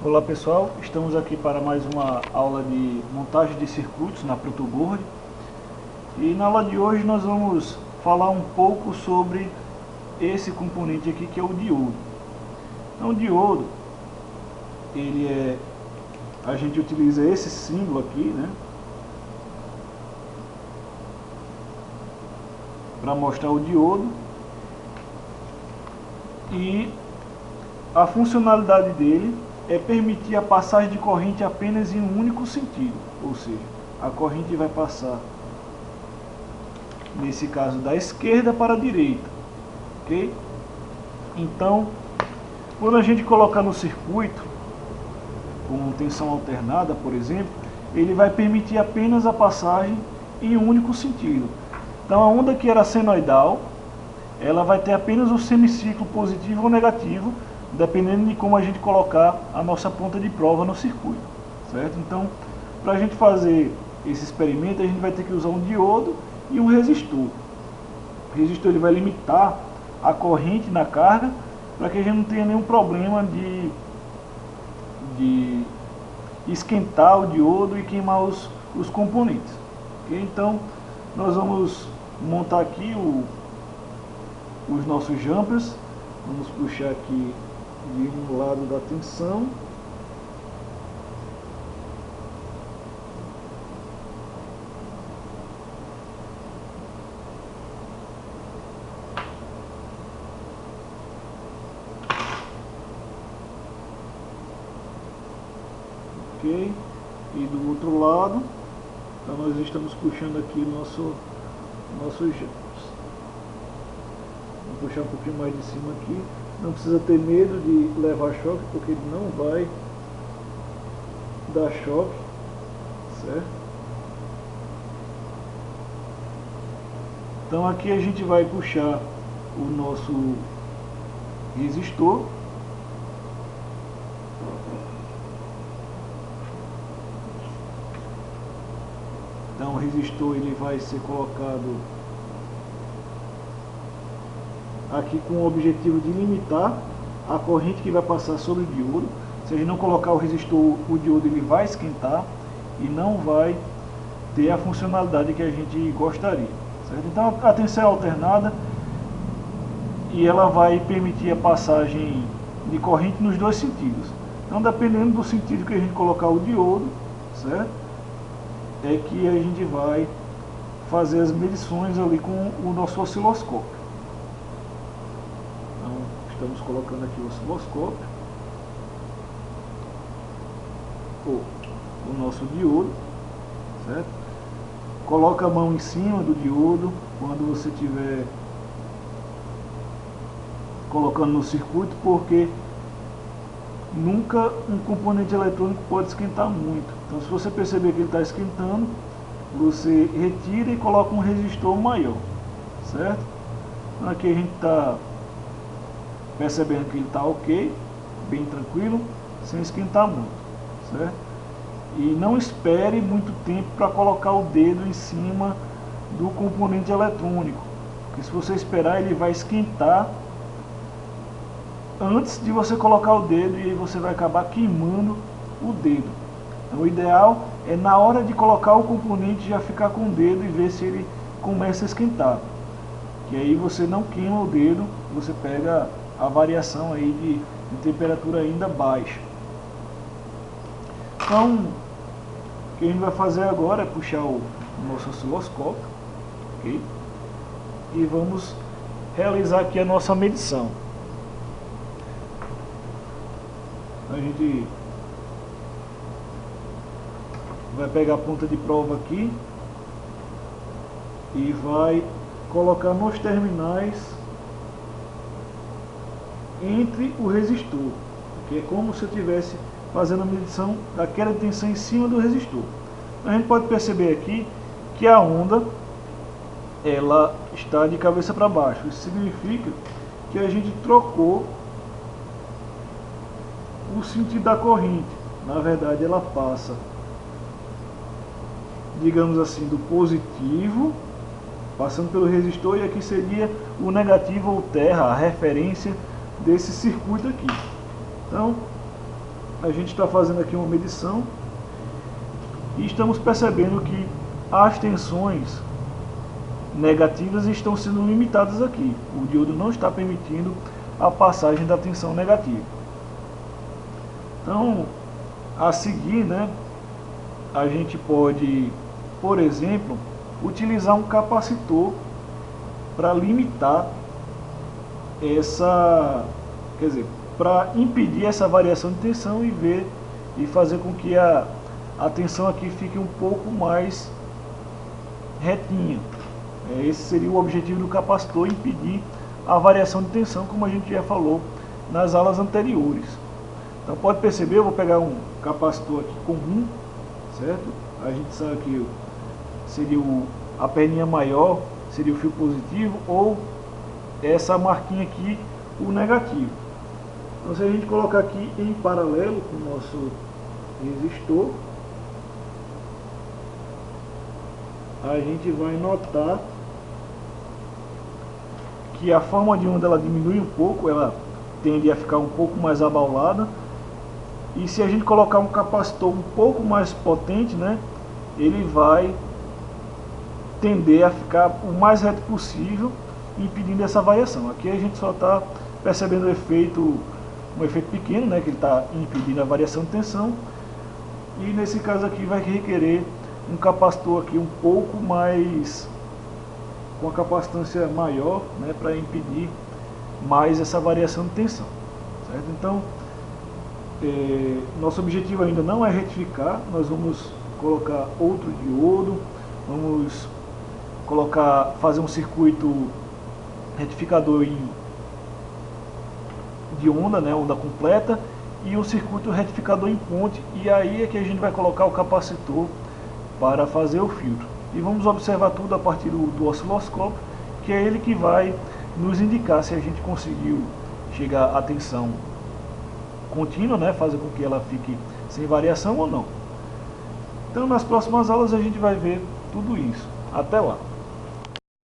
Olá pessoal, estamos aqui para mais uma aula de montagem de circuitos na Protoboard. E na aula de hoje nós vamos falar um pouco sobre esse componente aqui, que é o diodo. Então o diodo, a gente utiliza esse símbolo aqui, né, para mostrar o diodo, e a funcionalidade dele é permitir a passagem de corrente apenas em um único sentido, ou seja, a corrente vai passar, nesse caso, da esquerda para a direita, ok? Então, quando a gente colocar no circuito, com tensão alternada, por exemplo, ele vai permitir apenas a passagem em um único sentido. Então, a onda que era senoidal, ela vai ter apenas o semiciclo positivo ou negativo, dependendo de como a gente colocar a nossa ponta de prova no circuito, certo? Então, para a gente fazer esse experimento, a gente vai ter que usar um diodo e um resistor. O resistor ele vai limitar a corrente na carga, para que a gente não tenha nenhum problema de esquentar o diodo e queimar os componentes. Okay? Então, nós vamos montar aqui os nossos jumpers. Vamos puxar aqui de um lado da tensão. Ok? E do outro lado, então nós estamos puxando aqui nossos jumpers. Vou puxar um pouquinho mais de cima aqui. Não precisa ter medo de levar choque, porque ele não vai dar choque, certo? Então aqui a gente vai puxar o nosso resistor. Então o resistor ele vai ser colocado aqui com o objetivo de limitar a corrente que vai passar sobre o diodo. Se a gente não colocar o resistor, o diodo ele vai esquentar e não vai ter a funcionalidade que a gente gostaria, certo? Então a tensão é alternada e ela vai permitir a passagem de corrente nos dois sentidos. Então, dependendo do sentido que a gente colocar o diodo, certo, é que a gente vai fazer as medições ali com o nosso osciloscópio. Estamos colocando aqui o osciloscópio, o nosso diodo, certo? Coloca a mão em cima do diodo quando você estiver colocando no circuito, porque nunca um componente eletrônico pode esquentar muito. Então, se você perceber que ele está esquentando, você retira e coloca um resistor maior, certo? Então, aqui a gente está percebendo que ele está ok, bem tranquilo, sem esquentar muito, certo? E não espere muito tempo para colocar o dedo em cima do componente eletrônico, porque se você esperar ele vai esquentar antes de você colocar o dedo, e aí você vai acabar queimando o dedo. Então, o ideal é na hora de colocar o componente já ficar com o dedo e ver se ele começa a esquentar, que aí você não queima o dedo, você pega a variação aí de temperatura ainda baixa. Então, o que a gente vai fazer agora é puxar o nosso osciloscópio, ok? E vamos realizar aqui a nossa medição. A gente vai pegar a ponta de prova aqui e vai colocar nos terminais entre o resistor, que é como se eu estivesse fazendo a medição daquela tensão em cima do resistor. A gente pode perceber aqui que a onda ela está de cabeça para baixo. Isso significa que a gente trocou o sentido da corrente. Na verdade, ela passa, digamos assim, do positivo, passando pelo resistor, e aqui seria o negativo ou terra, a referência desse circuito aqui. Então, a gente está fazendo aqui uma medição e estamos percebendo que as tensões negativas estão sendo limitadas aqui. O diodo não está permitindo a passagem da tensão negativa. Então, a seguir, né, a gente pode, por exemplo, utilizar um capacitor para limitar essa, quer dizer, para impedir essa variação de tensão e fazer com que a tensão aqui fique um pouco mais retinha. Esse seria o objetivo do capacitor, impedir a variação de tensão, como a gente já falou nas aulas anteriores. Então pode perceber, eu vou pegar um capacitor aqui comum, certo? A gente sabe que seria a perninha maior, seria o fio positivo, ou essa marquinha aqui, o negativo. Então se a gente colocar aqui em paralelo com o nosso resistor, a gente vai notar que a forma de onda ela diminui um pouco, ela tende a ficar um pouco mais abaulada. E se a gente colocar um capacitor um pouco mais potente, né, ele vai tender a ficar o mais reto possível, impedindo essa variação. Aqui a gente só está percebendo um efeito pequeno, né, que ele está impedindo a variação de tensão. E nesse caso aqui vai requerer um capacitor aqui um pouco mais, com uma capacitância maior, né, para impedir mais essa variação de tensão, certo? Então, nosso objetivo ainda não é retificar, nós vamos colocar outro diodo, vamos fazer um circuito retificador de onda, né, onda completa, e um circuito retificador em ponte, e aí é que a gente vai colocar o capacitor para fazer o filtro. E vamos observar tudo a partir do osciloscópio, que é ele que vai nos indicar se a gente conseguiu chegar à tensão contínua, né, fazer com que ela fique sem variação ou não. Então nas próximas aulas a gente vai ver tudo isso. Até lá!